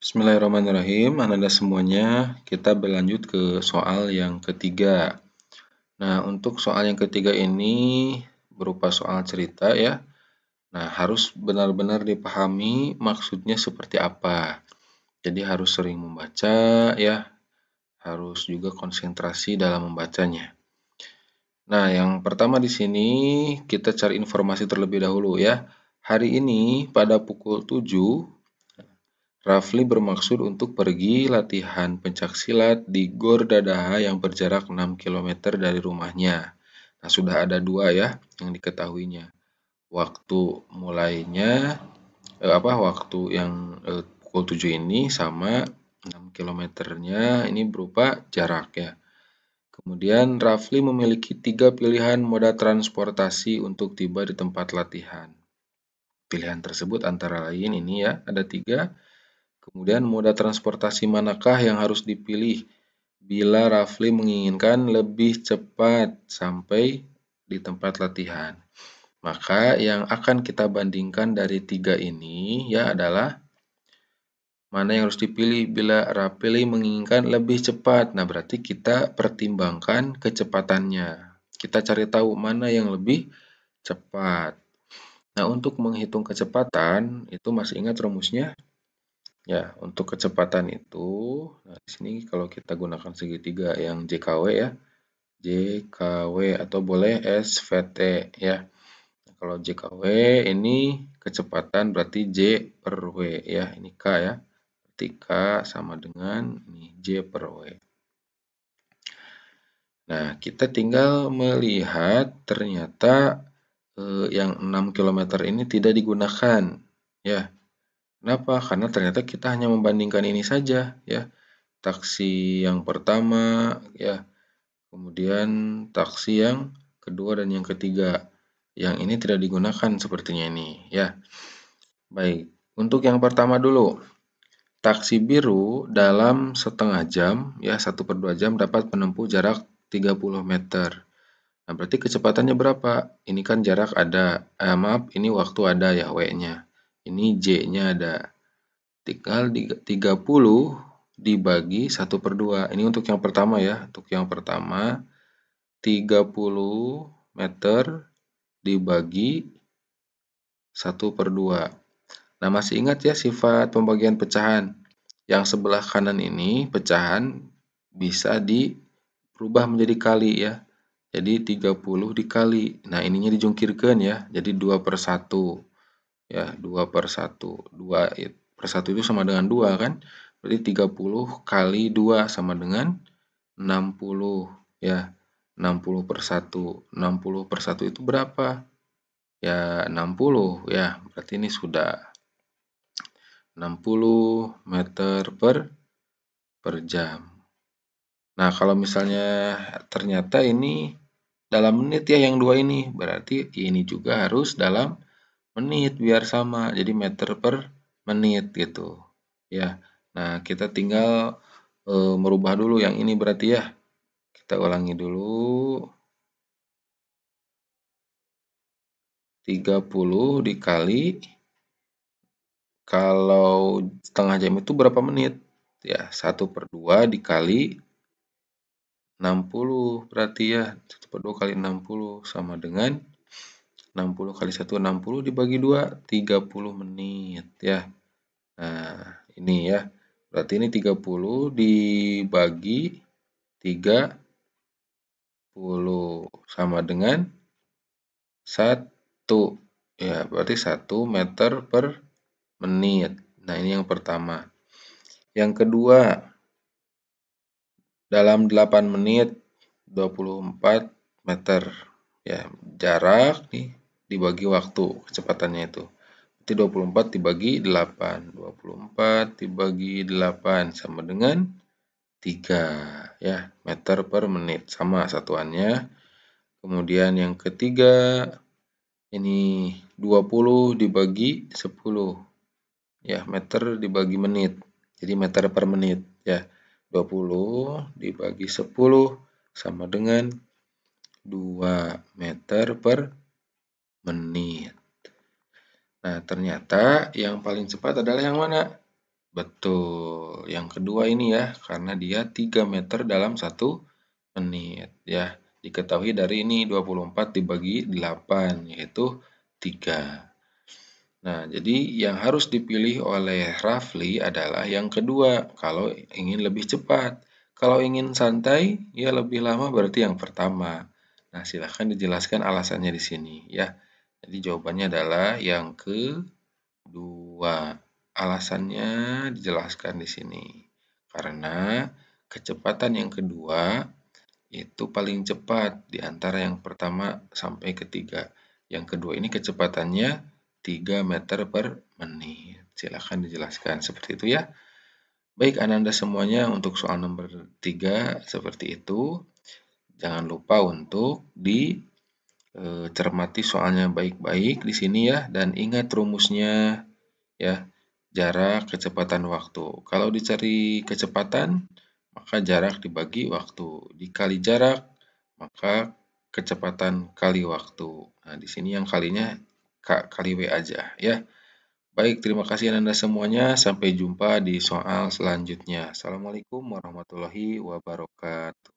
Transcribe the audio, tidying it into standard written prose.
Bismillahirrahmanirrahim, Anda semuanya, kita berlanjut ke soal yang ketiga. Nah, untuk soal yang ketiga ini berupa soal cerita ya. Nah, harus benar-benar dipahami maksudnya seperti apa. Jadi harus sering membaca ya, harus juga konsentrasi dalam membacanya. Nah, yang pertama di sini kita cari informasi terlebih dahulu ya. Hari ini pada pukul 7 Rafli bermaksud untuk pergi latihan pencaksilat di Gor Dadaha yang berjarak 6 km dari rumahnya. Nah, sudah ada dua ya yang diketahuinya. Waktu mulainya, waktu yang pukul 7 ini sama 6 kilometernya ini berupa jarak ya. Kemudian Rafli memiliki 3 pilihan moda transportasi untuk tiba di tempat latihan. Pilihan tersebut antara lain ini ya, ada 3. Kemudian moda transportasi manakah yang harus dipilih bila Rafli menginginkan lebih cepat sampai di tempat latihan? Maka yang akan kita bandingkan dari 3 ini ya adalah mana yang harus dipilih bila Rafli menginginkan lebih cepat. Nah, berarti kita pertimbangkan kecepatannya. Kita cari tahu mana yang lebih cepat. Nah, untuk menghitung kecepatan itu masih ingat rumusnya? Ya, untuk kecepatan itu, nah di sini kalau kita gunakan segitiga yang JKW ya, JKW atau boleh SVT ya. Kalau JKW ini kecepatan berarti J per W ya, ini K ya. Berarti K sama dengan ini J per W. Nah, kita tinggal melihat ternyata yang 6 km ini tidak digunakan ya. Kenapa? Karena ternyata kita hanya membandingkan ini saja ya. Taksi yang pertama ya, kemudian taksi yang kedua dan yang ketiga. Yang ini tidak digunakan sepertinya ini ya. Baik, untuk yang pertama dulu. Taksi biru dalam setengah jam ya 1/2 jam dapat menempuh jarak 30 meter. Nah, berarti kecepatannya berapa? Ini kan jarak ada, maaf, ini waktu ada ya W-nya. Ini J-nya ada. Tinggal 30 dibagi 1/2. Ini untuk yang pertama ya. Untuk yang pertama 30 meter dibagi 1/2. Nah, masih ingat ya sifat pembagian pecahan? Yang sebelah kanan ini pecahan bisa dirubah menjadi kali ya. Jadi 30 dikali. Nah, ininya dijungkirkan ya. Jadi 2/1. Ya, 2/1. 2/1 itu sama dengan 2 kan? Berarti 30 kali 2 sama dengan 60 ya. 60/1. 60/1 itu berapa? Ya, 60 ya. Berarti ini sudah 60 meter per jam. Nah, kalau misalnya ternyata ini dalam menit ya yang dua ini, berarti ini juga harus dalam menit biar sama. Jadi meter per menit gitu. Ya. Nah, kita tinggal merubah dulu yang ini berarti ya. Kita ulangi dulu. 30 dikali, kalau setengah jam itu berapa menit? Ya, 1/2 dikali 60 berarti ya. 1/2 kali 60 sama dengan 60 kali 1, 60 dibagi 2, 30 menit ya. Nah, ini ya. Berarti ini 30 dibagi 30 sama dengan 1. Ya, berarti 1 meter per menit. Nah, ini yang pertama. Yang kedua, dalam 8 menit 24 meter. Ya, jarak nih dibagi waktu kecepatannya itu. Berarti 24 dibagi 8. 24 dibagi 8 sama dengan 3 ya, meter per menit. Sama satuannya. Kemudian yang ketiga ini 20 dibagi 10. Ya, meter dibagi menit. Jadi meter per menit ya. 20 dibagi 10 sama dengan 2 meter per menit. Nah, ternyata yang paling cepat adalah yang mana? Betul. Yang kedua ini ya, karena dia 3 meter dalam 1 menit ya. Diketahui dari ini 24 dibagi 8 yaitu 3. Nah, jadi yang harus dipilih oleh Rafli adalah yang kedua kalau ingin lebih cepat. Kalau ingin santai, ya lebih lama berarti yang pertama. Nah, silahkan dijelaskan alasannya di sini ya. Jadi jawabannya adalah yang kedua. Alasannya dijelaskan di sini. Karena kecepatan yang kedua itu paling cepat di antara yang pertama sampai ketiga. Yang kedua ini kecepatannya 3 meter per menit. Silahkan dijelaskan seperti itu ya. Baik Ananda semuanya untuk soal nomor 3 seperti itu. Jangan lupa untuk dicermati soalnya baik-baik di sini ya dan ingat rumusnya ya. Jarak, kecepatan, waktu. Kalau dicari kecepatan, maka jarak dibagi waktu. Dikali jarak, maka kecepatan kali waktu. Nah, di sini yang kalinya kali W aja ya. Baik, terima kasih Anda semuanya. Sampai jumpa di soal selanjutnya. Assalamualaikum warahmatullahi wabarakatuh.